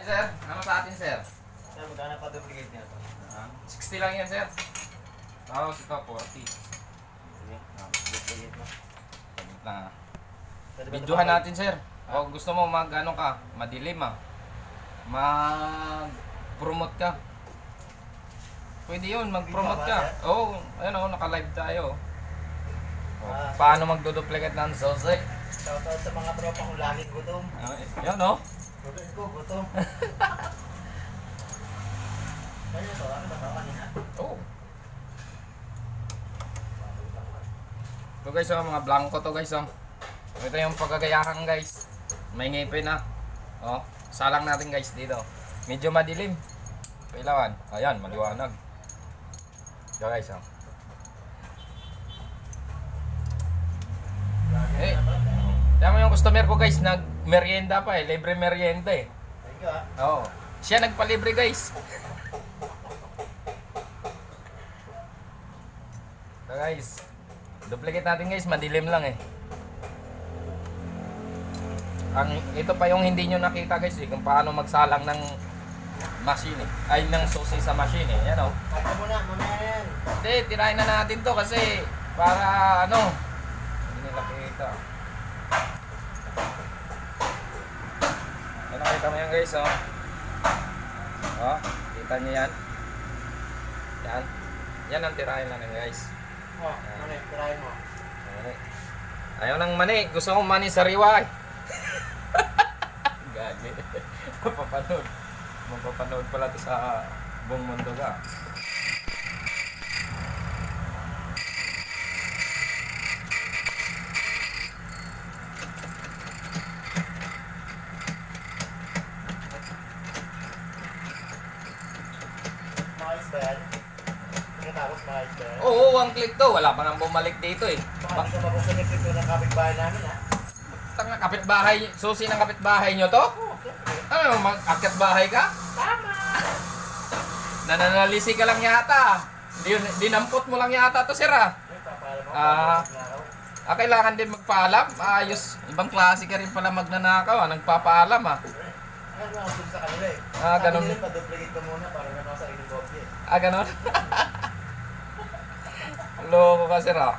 sir, ano sa atin sir? Sir, magkano pa duplicate niya ito? 60 lang yan sir. Tapos ito 40. Sige, duplicate mo. Pagit lang ah. Pwede ba Videohan ito natin sir. O gusto mo mag ano ka, madilim ah. Mag-promote ka. Pwede yun, mag-promote ka. Oo, ayun o, naka-live tayo. Paano magduduplicate ng sauce? Shoutout sa mga tropa kong laging gutom. Yan o. Gutom ko, gutom. Kaya ito, ano ba ito kanina? Oo. Ito guys oh, mga blanco to guys oh. Ito yung pagkagayahan guys. May ngipin na. Oh, salang natin guys dito. Medyo madilim. Kailangan. Ayan, maliwanag. Ito guys oh. Eh, tama yung customer ko guys, nag-merienda pa eh. Libre merienda eh. Thank you ah. Oo. Siya nagpalibre guys. So guys, duplicate natin guys, madilim lang eh. Ito pa yung hindi nyo nakita guys eh, kung paano magsalang ng machine eh. Ay, ng susi sa machine eh. Yan o. Kaya mo na, mamaya na yan. Hindi, tirahin na natin to kasi para ano, hindi nila kita. Ano, nakita mo yan guys oh. Oh, kita nyo yan. Yan. Yan ang tirahin natin guys. Oh, mani, tirahin mo. Mani. Ayaw ng mani. Gusto kong mani sariwa eh. Gagi. Mapapanood. Mapapanood pala ito sa buong mundo ka. Maayos ba yan? Tapos maayos ba yan? Oo, one click to. Wala pa nang bumalik dito eh. Baka sa mabuksan yung pito ng kapitbahay namin ha? Tanga, kapitbahay. Susi ng kapitbahay nyo to? Oo, siyempre. Ano, mag-akyat bahay ka? Tama! Nananalisi ka lang yata. Dinampot mo lang yata to sir ah. Ay, papaalam mo. Ah. Magnakaw. Kailangan din magpaalam. Ayos. Ibang klase ka rin pala magnanakaw ah. Nagpapaalam ah. Ano ang gusto sa kanila eh? Ah, ganun. Sabi nila, pa-duplicate ko muna para gano'n ako sa inyong kopya eh. Ah, ganon? Loko ka sir ah.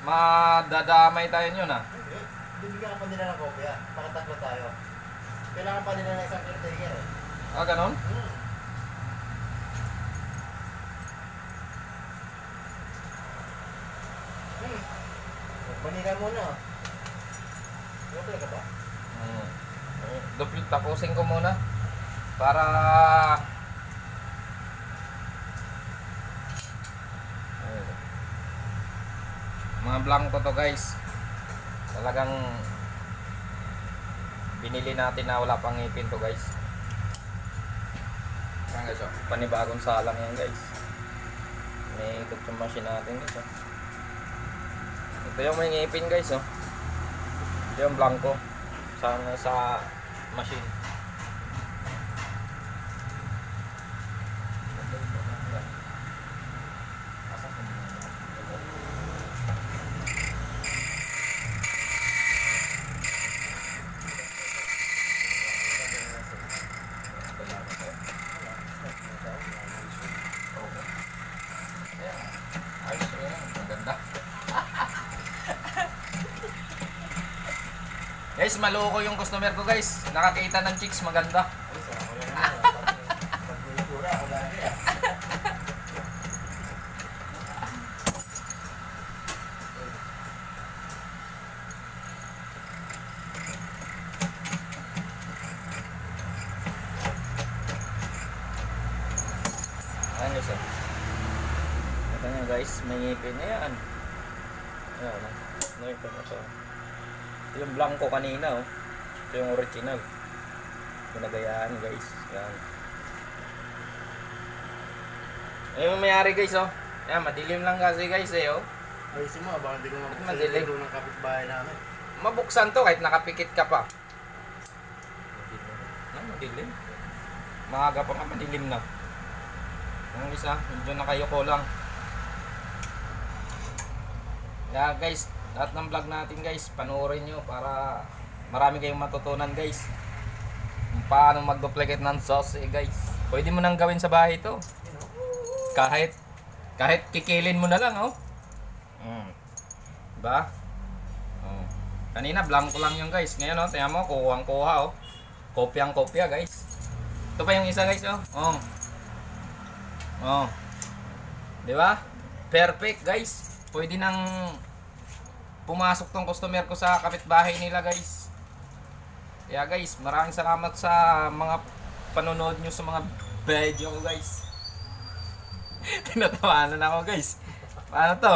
Madadamay tayo nyo na. Hindi. Bibigyan ka pa nila ng kopya. Pakatatlo tayo. Kailangan pa nila ng isang caretaker eh. Ah, ganon? Manika muna. Kopya ka ba? Tapusin ko muna. Para... Mga blanco to guys. Talagang binili natin na wala pang ngipin to guys. Ayan guys, oh. Panibagong salang yan guys. May ikot yung machine natin guys. Oh. Ito yung may ngipin guys. Oh. Ito yung blanco. Sa machine. Guys, maloko yung customer ko guys. Nakakita ng chicks maganda. Ay, sarap ko lang naman. Pag-kultura ako lagi ah. Ayan guys, oh. Ito nyo guys, may ngipin na yan. Ayan, oh. Ngipin na ito. Ito yung blanco kanina, oh. Ito yung original. Pinagayaan guys. Yan. Ayan yung mayari guys, oh. Ayan, madilim lang kasi guys eh, oh. Ayusin mo, baka hindi ko mabuksan Madilim. yung pito ng kapitbahay namin. Mabuksan to kahit nakapikit ka pa. Madilim. Maaga pa nga madilim na. Yung isa, medyo nakayoko lang. Kaya guys, lahat ng vlog natin guys, panoorin nyo para marami kayong matutunan guys. paano mag-duplicate ng sauce guys. Pwede mo nang gawin sa bahay ito. Kahit kikilin mo na lang oh. Diba? Oh. Kanina blanco lang yung guys. Ngayon oh, tingnan mo, kuha oh. Kopyang-kopya guys. Ito pa yung isa guys oh. Oh. Oh. Diba? Perfect guys. Pwede nang pumasok tong customer ko sa kapitbahay nila guys. Kaya guys, maraming salamat sa mga panonood nyo sa mga video ko guys. Tinatawanan ako guys. Paano to?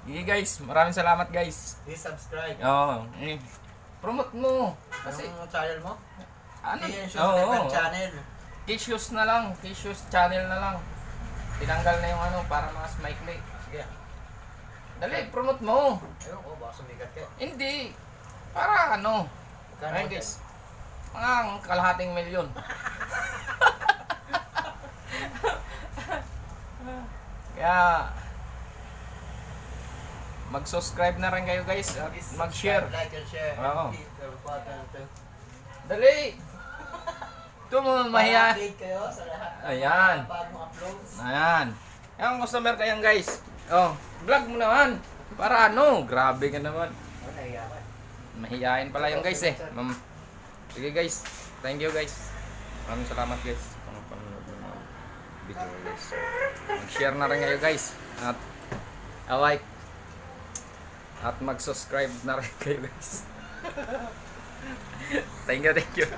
Sige guys, maraming salamat guys. Please subscribe. Oo. Promote mo. Kasi Anong channel mo? ano? Shoes channel. Tissues na lang. Tissues channel na lang. Tinanggal na yung ano para mas maikli. Sige. Dali, promote mo. Ayun ko, baka sumikat ka. Hindi. Para ano? Magkano Ayun ba guys. Mga kalahating milyon. Kaya mag-subscribe na rin kayo guys at Please mag-share. subscribe, like and share. Oo. And hit the button to Dali! Ito mo mahiya. update kayo sa lahat ng Ayan. mga bagong uploads. Ayan. Yung customer kayan guys. Oh, vlog mo naman. Para ano? Grabe ka naman. Ano, nahiyakan. Mahihain pala yung guys eh. Sige guys. Thank you guys. Maraming salamat guys. Sa panonood ng mga video guys. Mag-share na rin kayo guys. At like. At mag-subscribe na rin kayo guys. Thank you.